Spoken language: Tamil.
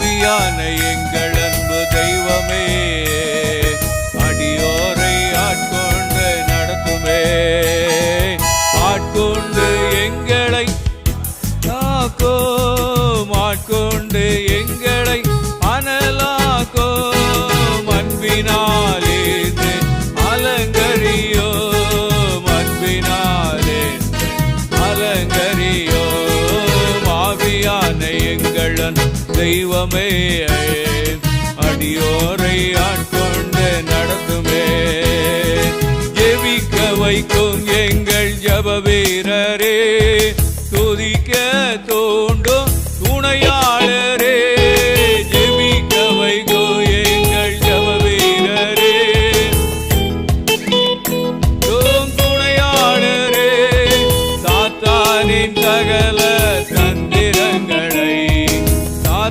ஆவியான எங்கள் அன்பு தெய்வமே, அடியோரை ஆட்கொண்டு நடத்துமே. ஆட்கொண்டு எங்களை காக்கும், ஆட்கொண்டு எங்களை அனலாக்கும். அன்பினாலே அலங்கரியோ, அன்பினாலே அலங்கரியோ. ஆவியான எங்கள் தெய்வமே, அடியோரை ஆட்கொண்டு நடத்துமே. ஜெபிக்க வைக்கும் எங்கள் ஜப வீரரே, துதிக்க தூண்டும் துணையாளரே,